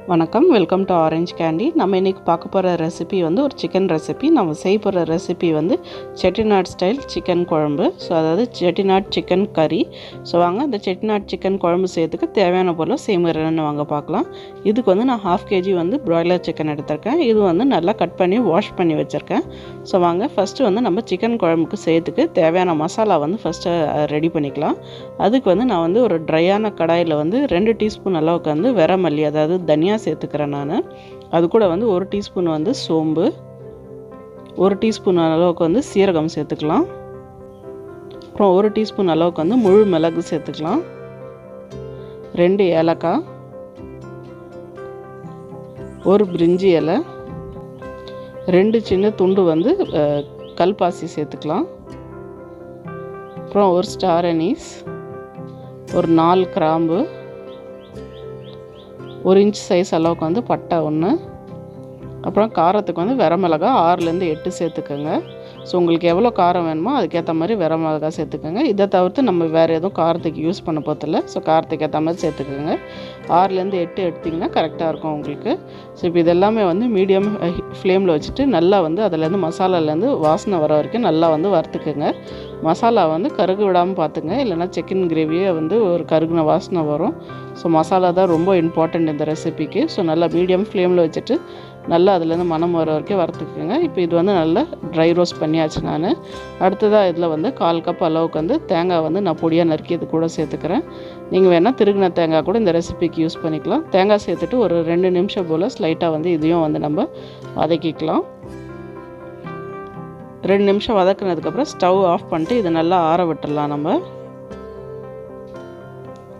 வணக்கம், welcome to orange candy. நம்ம இன்றைக்கி பார்க்க போகிற ரெசிபி வந்து ஒரு சிக்கன் ரெசிபி. நம்ம செய்ய போகிற ரெசிபி வந்து செட்டிநாட் ஸ்டைல் சிக்கன் குழம்பு. ஸோ அதாவது செட்டிநாட் சிக்கன் கறி. ஸோ வாங்க அந்த செட்டிநாட் சிக்கன் குழம்பு செய்யறதுக்கு தேவையான பொருள் செய்முறைன்னு வாங்க பார்க்கலாம். இதுக்கு வந்து நான் 1/2 kg வந்து ப்ராய்லர் சிக்கன் எடுத்திருக்கேன். இது வந்து நல்லா கட் பண்ணி வாஷ் பண்ணி வச்சுருக்கேன். ஸோ வாங்க ஃபஸ்ட்டு வந்து நம்ம சிக்கன் குழம்புக்கு செய்யறதுக்கு தேவையான மசாலா வந்து ஃபஸ்ட்டு ரெடி பண்ணிக்கலாம். அதுக்கு வந்து நான் வந்து ஒரு ட்ரையான கடாயில் வந்து 2 டீஸ்பூன் அளவுக்கு வந்து வரமல்லி, அதாவது தனியா சேர்த்துக்கிறேன் நான். அது கூட வந்து 1 டீஸ்பூன் வந்து சோம்பு, 1 டீஸ்பூன் அளவுக்கு வந்து சீரகம் சேர்த்துக்கலாம். அப்புறம் 1 டீஸ்பூன் அளவுக்கு வந்து முழு மிளகு சேர்த்துக்கலாம். 2 ஏலக்காய், 1 பிரிஞ்சி இலை, 2 சின்ன துண்டு வந்து கல்பாசி சேர்த்துக்கலாம். அப்புறம் 1 ஸ்டார் அனீஸ், ஒரு 4 கிராம்பு, 1 இன்ச் சைஸ் அளவுக்கு வந்து பட்டை 1. அப்புறம் காரத்துக்கு வந்து வரமிளகா 6லேருந்து 8 சேர்த்துக்கோங்க. ஸோ உங்களுக்கு எவ்வளோ காரம் வேணுமோ அதுக்கேற்ற மாதிரி வரமிளகா சேர்த்துக்கோங்க. இதை தவிர்த்து நம்ம வேறு எதுவும் காரத்துக்கு யூஸ் பண்ண போதில்லை. ஸோ காரத்துக்கு ஏற்ற மாதிரி சேர்த்துக்கோங்க. 6லேருந்து 8 எடுத்திங்கன்னா கரெக்டாக இருக்கும் உங்களுக்கு. ஸோ இப்போ இதெல்லாமே வந்து மீடியம் ஃப்ளேமில் வச்சுட்டு நல்லா வந்து அதிலேருந்து மசாலாலேருந்து வாசனை வர வரைக்கும் நல்லா வந்து வறுத்துக்குங்க. மசாலா வந்து கருகு விடாமல் பார்த்துங்க, இல்லைனா சிக்கன் கிரேவியே வந்து ஒரு கருகுன வாசனை வரும். ஸோ மசாலா தான் ரொம்ப இம்பார்ட்டண்ட் இந்த ரெசிபிக்கு. ஸோ நல்லா மீடியம் ஃப்ளேமில் வச்சுட்டு நல்லா அதுலேருந்து மனம் வர வரைக்கும் வறுத்துக்குங்க. இப்போ இது வந்து நல்லா ட்ரை ரோஸ்ட் பண்ணியாச்சு நான். அடுத்ததாக இதில் வந்து 1/4 கப் அளவுக்கு வந்து தேங்காய் வந்து நான் பொடியாக நறுக்கி இது கூட சேர்த்துக்கிறேன். நீங்கள் வேணால் திருகின தேங்காய் கூட இந்த ரெசிபிக்கு யூஸ் பண்ணிக்கலாம். தேங்காய் சேர்த்துட்டு ஒரு 2 நிமிஷம் போல் ஸ்லைட்டாக வந்து இதையும் வந்து நம்ம வதக்கிக்கலாம். 2 நிமிஷம் வதக்குனதுக்கப்புறம் ஸ்டவ் ஆஃப் பண்ணிட்டு இதை நல்லா ஆற விட்டுடலாம் நம்ம.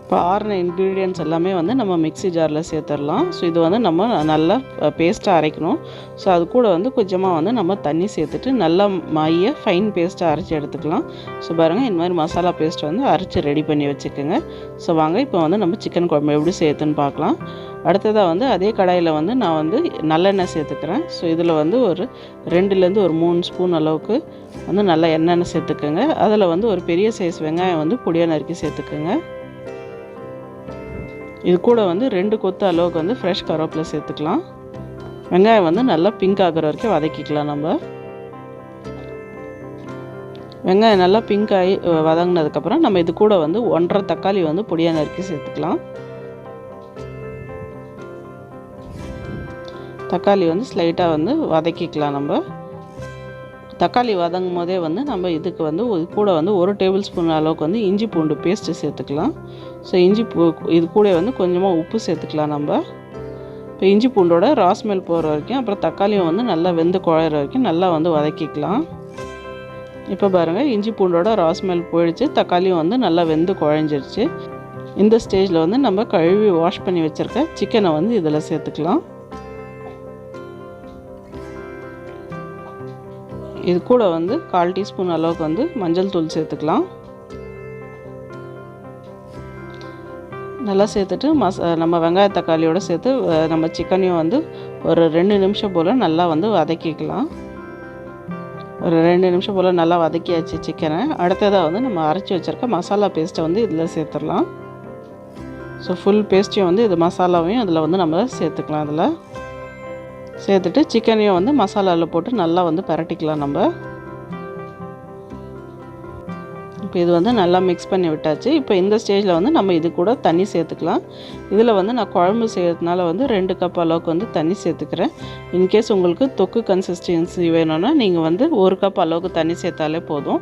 இப்போ ஆறின இன்க்ரீடியன்ட்ஸ் எல்லாமே வந்து நம்ம மிக்ஸி ஜாரில் சேர்த்துடலாம். ஸோ இது வந்து நம்ம நல்லா பேஸ்ட்டாக அரைக்கணும். ஸோ அது கூட வந்து கொஞ்சமாக வந்து நம்ம தண்ணி சேர்த்துட்டு நல்லா மைய ஃபைன் பேஸ்ட்டாக அரைச்சி எடுத்துக்கலாம். ஸோ பாருங்கள், இந்த மாதிரி மசாலா பேஸ்ட் வந்து அரைச்சி ரெடி பண்ணி வச்சுக்கோங்க. ஸோ வாங்க இப்போ வந்து நம்ம சிக்கன் குழம்பு எப்படி சேர்த்துன்னு பார்க்கலாம். அடுத்ததாக வந்து அதே கடாயில் வந்து நான் வந்து நல்லெண்ணெய் சேர்த்துக்கிறேன். ஸோ இதில் வந்து ஒரு 2லேருந்து ஒரு 3 ஸ்பூன் அளவுக்கு வந்து நல்லா எண்ணெய் சேர்த்துக்கோங்க. அதில் வந்து ஒரு பெரிய சைஸ் வெங்காயம் வந்து பொடியாக நறுக்கி சேர்த்துக்கோங்க. இது கூட வந்து 2 கொத்து அளவுக்கு வந்து ஃப்ரெஷ் கருவேப்பிலை சேர்த்துக்கலாம். வெங்காயம் வந்து நல்லா பிங்க் ஆகிற வரைக்கும் வதக்கிக்கலாம் நம்ம. வெங்காயம் நல்லா பிங்க் ஆகி வதங்கினதுக்கப்புறம் நம்ம இது கூட வந்து 1.5 தக்காளி வந்து பொடியாக நறுக்கி சேர்த்துக்கலாம். தக்காளி வந்து ஸ்லைட்டாக வந்து வதக்கிக்கலாம் நம்ம. தக்காளி வதங்கும் போதே வந்து நம்ம இதுக்கு வந்து கூட வந்து 1 டேபிள் ஸ்பூன் அளவுக்கு வந்து இஞ்சி பூண்டு பேஸ்ட்டு சேர்த்துக்கலாம். ஸோ இது கூட வந்து கொஞ்சமாக உப்பு சேர்த்துக்கலாம் நம்ம. இப்போ இஞ்சி பூண்டோட ராஸ்மெல் போகிற வரைக்கும், அப்புறம் தக்காளியும் வந்து நல்லா வெந்து குழையிற வரைக்கும் நல்லா வந்து வதக்கிக்கலாம். இப்போ பாருங்கள், இஞ்சி பூண்டோட ராஸ்மெல் போயிடுச்சு, தக்காளியும் வந்து நல்லா வெந்து குழைஞ்சிருச்சு. இந்த ஸ்டேஜில் வந்து நம்ம கழுவி வாஷ் பண்ணி வச்சுருக்க சிக்கனை வந்து இதில் சேர்த்துக்கலாம். இது கூட வந்து 1/4 டீஸ்பூன் அளவுக்கு வந்து மஞ்சள் தூள் சேர்த்துக்கலாம். நல்லா சேர்த்துட்டு நம்ம வெங்காய தக்காளியோடு சேர்த்து நம்ம சிக்கனையும் வந்து ஒரு 2 நிமிஷம் போல் நல்லா வந்து வதக்கிக்கலாம். ஒரு 2 நிமிஷம் போல் நல்லா வதக்கியாச்சு சிக்கனை. அடுத்ததாக வந்து நம்ம அரைச்சி வச்சுருக்க மசாலா பேஸ்ட்டை வந்து இதில் சேர்த்துடலாம். ஸோ ஃபுல் பேஸ்ட்டையும் வந்து இது மசாலாவையும் அதில் வந்து நம்ம சேர்த்துக்கலாம். அதில் சேர்த்துட்டு சிக்கனையும் வந்து மசாலாவில் போட்டு நல்லா வந்து பரட்டிக்கலாம் நம்ம. இப்போ இது வந்து நல்லா மிக்ஸ் பண்ணி விட்டாச்சு. இப்போ இந்த ஸ்டேஜில் வந்து நம்ம இது கூட தண்ணி சேர்த்துக்கலாம். இதில் வந்து நான் குழம்பு செய்கிறதுனால வந்து 2 கப் அளவுக்கு வந்து தண்ணி சேர்த்துக்கிறேன். இன்கேஸ் உங்களுக்கு தொக்கு கன்சிஸ்டன்சி வேணும்னா நீங்கள் வந்து 1 கப் அளவுக்கு தண்ணி சேர்த்தாலே போதும்.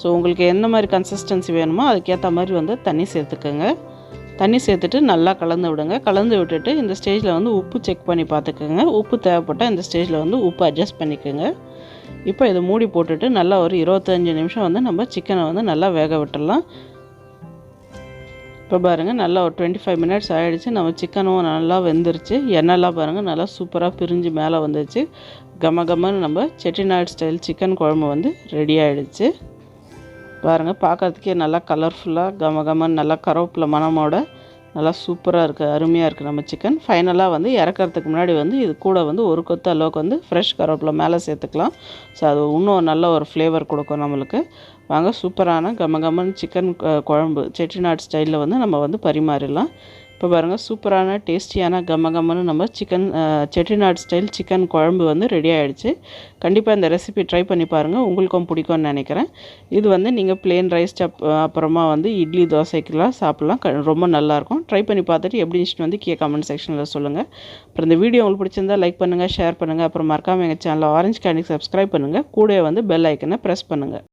ஸோ உங்களுக்கு எந்த மாதிரி கன்சிஸ்டன்சி வேணுமோ அதுக்கேற்ற மாதிரி வந்து தண்ணி சேர்த்துக்கோங்க. தண்ணி சேர்த்துட்டு நல்லா கலந்து விடுங்க. கலந்து விட்டுட்டு இந்த ஸ்டேஜில் வந்து உப்பு செக் பண்ணி பார்த்துக்கோங்க. உப்பு தேவைப்பட்டால் இந்த ஸ்டேஜில் வந்து உப்பு அட்ஜஸ்ட் பண்ணிக்கோங்க. இப்போ இதை மூடி போட்டுட்டு நல்லா ஒரு 25 நிமிஷம் வந்து நம்ம சிக்கனை வந்து நல்லா வேக விட்டுடலாம். இப்போ பாருங்கள், நல்லா ஒரு 25 மினிட்ஸ் ஆகிடுச்சு. நம்ம சிக்கனும் நல்லா வெந்துருச்சு. எண்ணெய்லாம் பாருங்கள் நல்லா சூப்பராக பிரிஞ்சு மேலே வந்துச்சு. கமகமன்னு நம்ம செட்டிநாடு ஸ்டைல் சிக்கன் குழம்பு வந்து ரெடி ஆகிடுச்சு. பாருங்கள், பார்க்குறதுக்கே நல்லா கலர்ஃபுல்லாக கமகமன்னு நல்லா கருவேப்பிலை மணமோட நல்லா சூப்பராக இருக்குது, அருமையாக இருக்குது நம்ம சிக்கன். ஃபைனலாக வந்து இறக்கிறதுக்கு முன்னாடி வந்து இது கூட வந்து 1 கொத்து அளவுக்கு வந்து ஃப்ரெஷ் கருவேப்பிலை மேலே சேர்த்துக்கலாம். ஸோ அது இன்னும் நல்ல ஒரு ஃப்ளேவர் கொடுக்கும் நம்மளுக்கு. வாங்க, சூப்பரான கமகமன் சிக்கன் குழம்பு செட்டிநாடு ஸ்டைலில் வந்து நம்ம வந்து பரிமாறிடலாம். இப்போ பாருங்கள் சூப்பரான டேஸ்டியான கம்மன்னு நம்ம செட்டிநாடு ஸ்டைல் சிக்கன் குழம்பு வந்து ரெடி ஆகிடுச்சு. கண்டிப்பாக இந்த ரெசிபி ட்ரை பண்ணி பாருங்கள், உங்களுக்கும் பிடிக்கும்னு நினைக்கிறேன். இது வந்து நீங்கள் ப்ளெயின் ரைஸ் அப்புறமா வந்து இட்லி தோசைக்கெல்லாம் சாப்பிட்லாம். ரொம்ப நல்லாயிருக்கும். ட்ரை பண்ணி பார்த்துட்டு எப்படி இருந்துச்சுன்னு வந்து கமெண்ட் செக்ஷனில் சொல்லுங்கள். அப்புறம் இந்த வீடியோ உங்களுக்கு பிடிச்சிருந்தா லைக் பண்ணுங்கள், ஷேர் பண்ணுங்கள். அப்புறம் மறக்காமல் எங்கள் சேனலில் ஆரஞ்சு கேண்டிக்கு சப்ஸ்கிரைப் பண்ணுங்கள். கூட வந்து பெல் ஐக்கனை ப்ரெஸ் பண்ணுங்கள்.